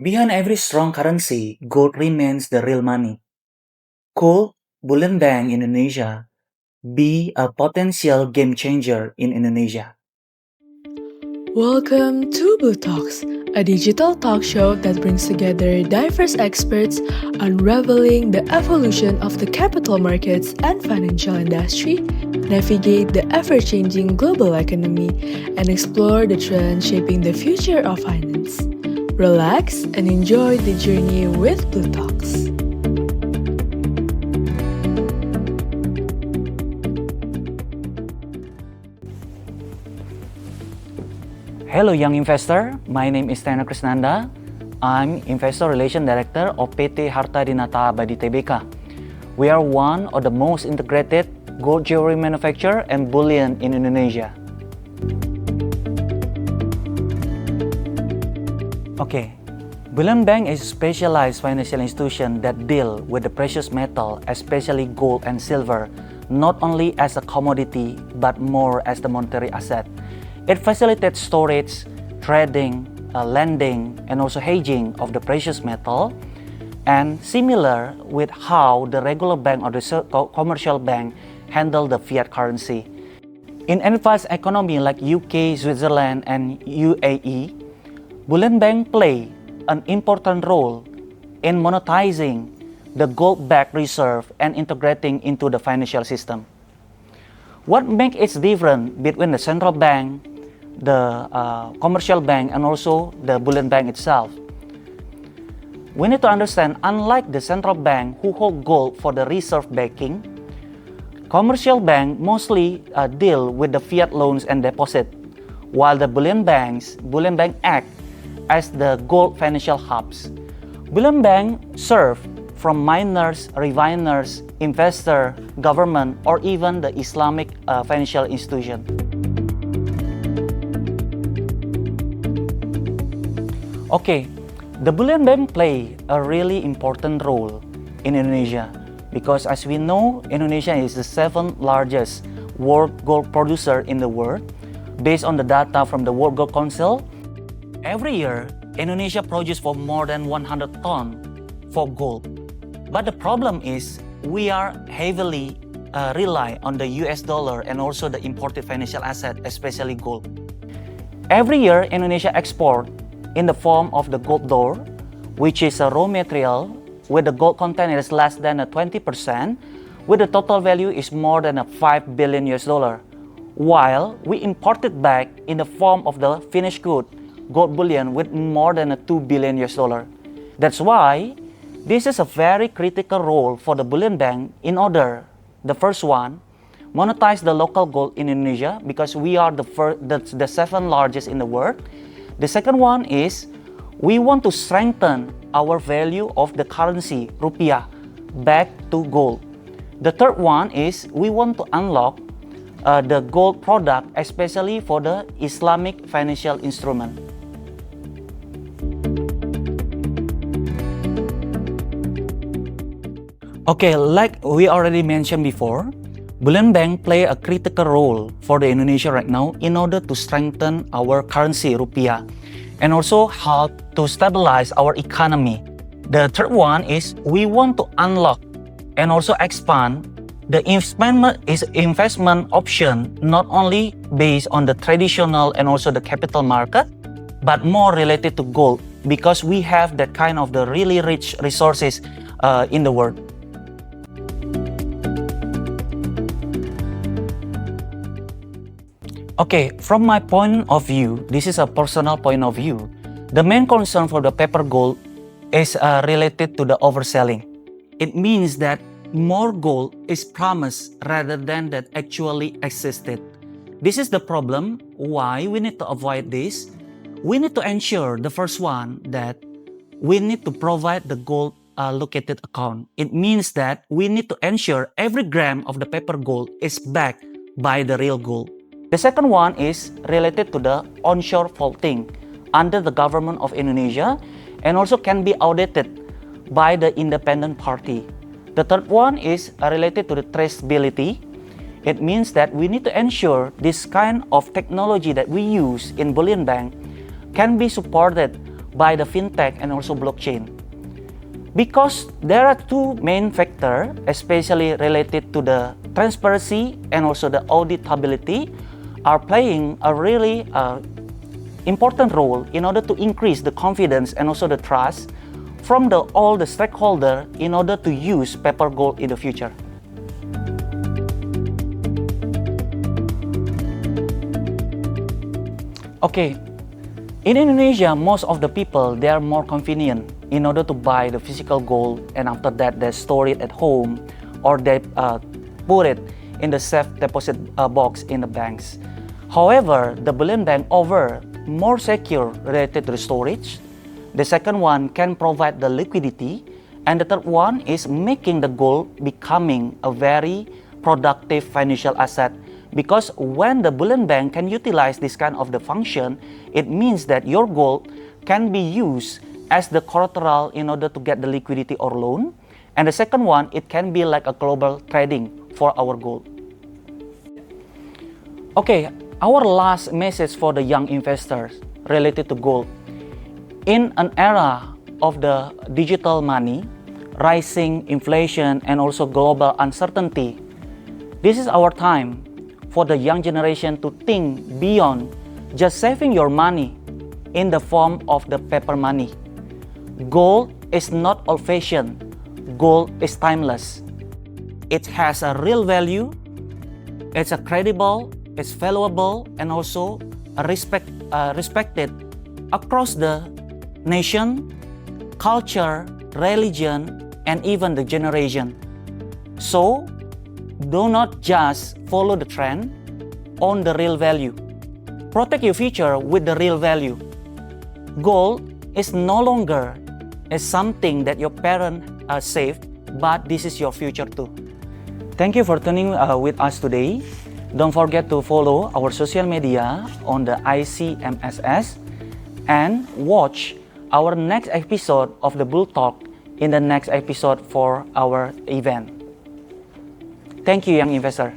Behind every strong currency, gold remains the real money. Gold Bullion Bank Indonesia be a potential game changer in Indonesia. Welcome to BlueTalks, a digital talk show that brings together diverse experts unraveling the evolution of the capital markets and financial industry, navigate the ever-changing global economy, and explore the trends shaping the future of finance. Relax and enjoy the journey with BlueTalks. Hello young investor, my name is Tena Krisnanda. I'm Investor Relation Director of PT Harta Dinata Abadi Tbk. We are one of the most integrated gold jewelry manufacturer and bullion in Indonesia. Okay, Bullion Bank is a specialized financial institution that deal with the precious metal, especially gold and silver, not only as a commodity but more as the monetary asset. It facilitates storage, trading, lending, and also hedging of the precious metal, and similar with how the regular bank or the commercial bank handle the fiat currency. In advanced economy like UK, Switzerland, and UAE, Bullion Bank play an important role in monetizing the gold-backed reserve and integrating into the financial system. What makes it different between the central bank, the commercial bank, and also the bullion bank itself? We need to understand, unlike the central bank who hold gold for the reserve backing, commercial bank mostly deal with the fiat loans and deposit, while the bullion bank act as the gold financial hubs. Bullion bank serve from miners, refiners, investor, government, or even the Islamic financial institution. Okay, the Bullion Bank play a really important role in Indonesia because, as we know, Indonesia is the 7th largest world gold producer in the world. Based on the data from the World Gold Council, every year, Indonesia produces for more than 100 tons for gold. But the problem is, we are heavily rely on the US dollar and also the imported financial asset, especially gold. Every year, Indonesia export in the form of the gold door, which is a raw material with the gold content is less than 20%, with the total value is more than $5 billion US dollar, while we import it back in the form of the finished good, gold bullion, with more than $2 billion US dollar. That's why this is a very critical role for the Bullion Bank in order, the first one, monetize the local gold in Indonesia because we are the 7th largest in the world. The second one is we want to strengthen our value of the currency, rupiah, back to gold. The third one is we want to unlock the gold product, especially for the Islamic financial instrument. Okay, like we already mentioned before, Bullion Bank play a critical role for the Indonesia right now in order to strengthen our currency, rupiah, and also help to stabilize our economy. The third one is we want to unlock and also expand the investment option, not only based on the traditional and also the capital market, but more related to gold because we have that kind of the really rich resources in the world. Okay, from my point of view, this is a personal point of view. The main concern for the paper gold is related to the overselling. It means that more gold is promised rather than that actually existed. This is the problem. Why we need to avoid this? We need to ensure, the first one, that we need to provide the gold located account. It means that we need to ensure every gram of the paper gold is backed by the real gold. The second one is related to the onshore vaulting under the government of Indonesia and also can be audited by the independent party. The third one is related to the traceability. It means that we need to ensure this kind of technology that we use in Bullion Bank can be supported by the fintech and also blockchain. Because there are two main factors, especially related to the transparency and also the auditability, are playing a really important role in order to increase the confidence and also the trust from all the stakeholders in order to use paper gold in the future. Okay, in Indonesia, most of the people, they are more convenient in order to buy the physical gold, and after that they store it at home or they put it in the safe deposit box in the banks. However, the bullion bank offer more secure related to the storage. The second one can provide the liquidity, and the third one is making the gold becoming a very productive financial asset. Because when the bullion bank can utilize this kind of the function, it means that your gold can be used as the collateral in order to get the liquidity or loan. And the second one, it can be like a global trading for our gold. Okay, our last message for the young investors related to gold. In an era of the digital money, rising inflation, and also global uncertainty, this is our time for the young generation to think beyond just saving your money in the form of the paper money. Gold is not old-fashioned. Gold is timeless. It has a real value. It's a credible, it's valuable, and also respected across the nation, culture, religion, and even the generation. So, do not just follow the trend, own the real value. Protect your future with the real value. Gold is no longer something that your parents saved, but this is your future too. Thank you for tuning with us today. Don't forget to follow our social media on the ICMSS and watch our next episode of the BlueTalk in the next episode for our event. Thank you, young investor.